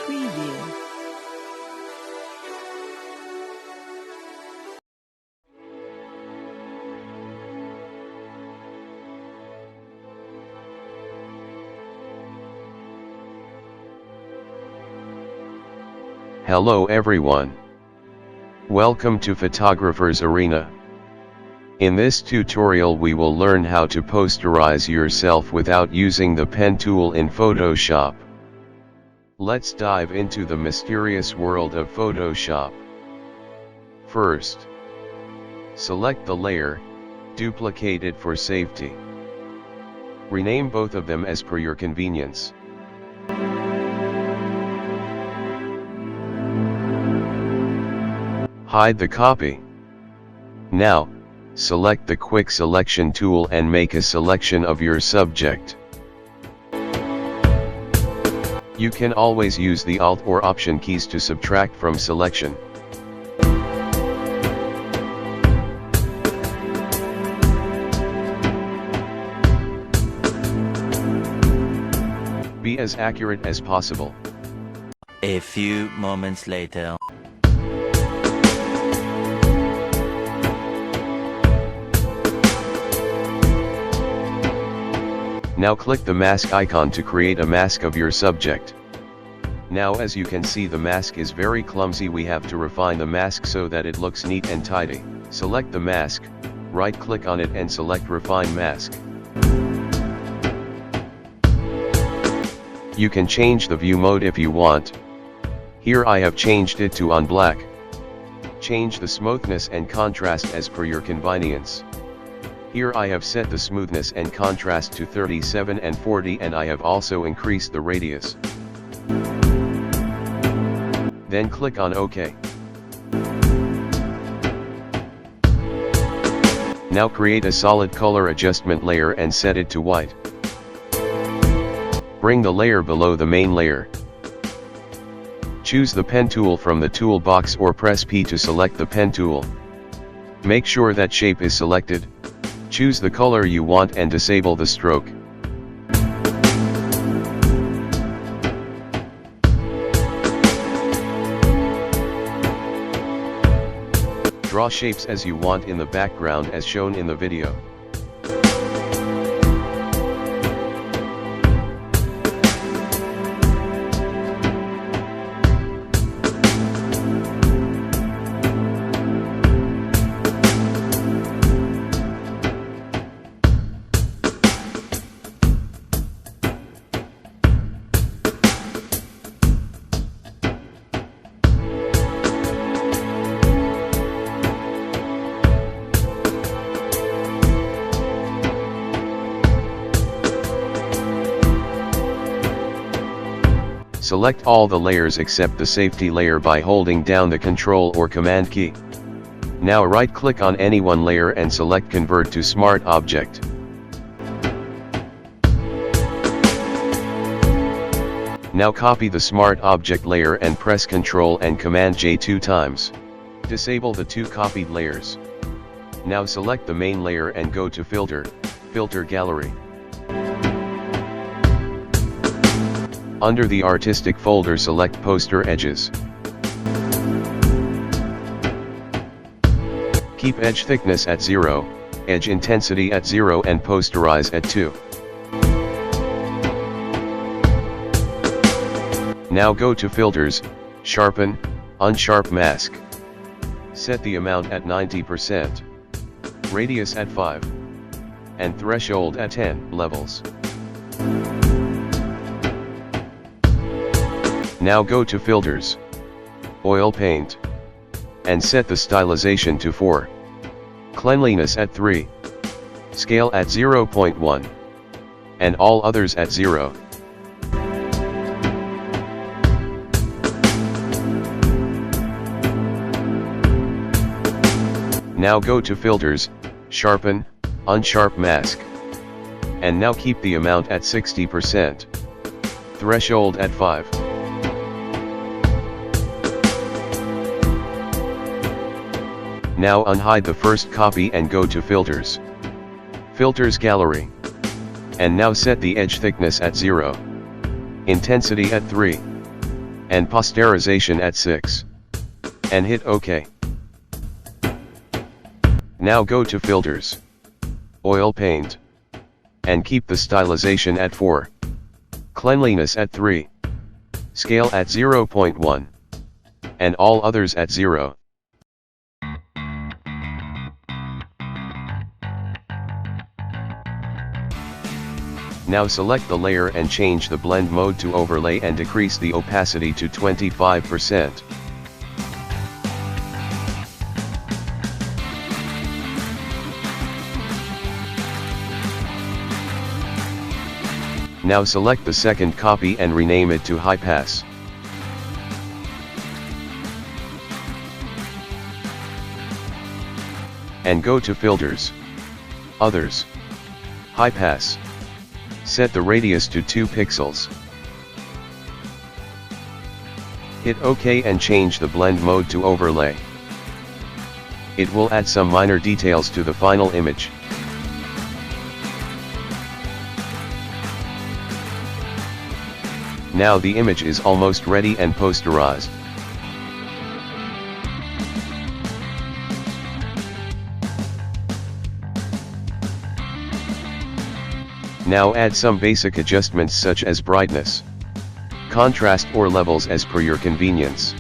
Preview. Hello everyone. Welcome to Photographer's Arena. In this tutorial we will learn how to posterize yourself without using the pen tool in Photoshop. Let's dive into the mysterious world of Photoshop. First, select the layer, duplicate it for safety. Rename both of them as per your convenience. Hide the copy. Now, select the Quick Selection tool and make a selection of your subject. You can always use the Alt or Option keys to subtract from selection. Be as accurate as possible. A few moments later. Now click the mask icon to create a mask of your subject. Now as you can see, the mask is very clumsy. We have to refine the mask so that it looks neat and tidy. Select the mask, right click on it and select Refine Mask. You can change the view mode if you want. Here I have changed it to on black. Change the smoothness and contrast as per your convenience. Here I have set the smoothness and contrast to 37 and 40, and I have also increased the radius. Then click on OK. Now create a solid color adjustment layer and set it to white. Bring the layer below the main layer. Choose the pen tool from the toolbox or press P to select the pen tool. Make sure that shape is selected. Choose the color you want and disable the stroke. Draw shapes as you want in the background as shown in the video. Select all the layers except the safety layer by holding down the Ctrl or Command key. Now right-click on any one layer and select Convert to Smart Object. Now copy the Smart Object layer and press Ctrl and Command J 2 times. Disable the two copied layers. Now select the main layer and go to Filter, Filter Gallery. Under the Artistic folder, select Poster Edges. Keep edge thickness at 0, edge intensity at 0 and posterize at 2. Now go to Filters, Sharpen, Unsharp Mask. Set the amount at 90%, radius at 5, and threshold at 10 levels. Now go to Filters, Oil Paint, and set the stylization to 4, Cleanliness at 3, Scale at 0.1, and all others at 0. Now go to Filters, Sharpen, Unsharp Mask. And now keep the amount at 60%, threshold at 5. Now unhide the first copy and go to Filters, Filters Gallery. And now set the edge thickness at 0, intensity at 3, and posterization at 6. And hit OK. Now go to Filters, Oil Paint, and keep the stylization at 4, Cleanliness at 3, Scale at 0.1, and all others at 0. Now select the layer and change the blend mode to overlay and decrease the opacity to 25%. Now select the second copy and rename it to High Pass. And go to Filters, Others, High Pass. Set the radius to 2 pixels. Hit OK and change the blend mode to overlay. It will add some minor details to the final image. Now the image is almost ready and posterized. Now add some basic adjustments such as brightness, contrast or levels as per your convenience.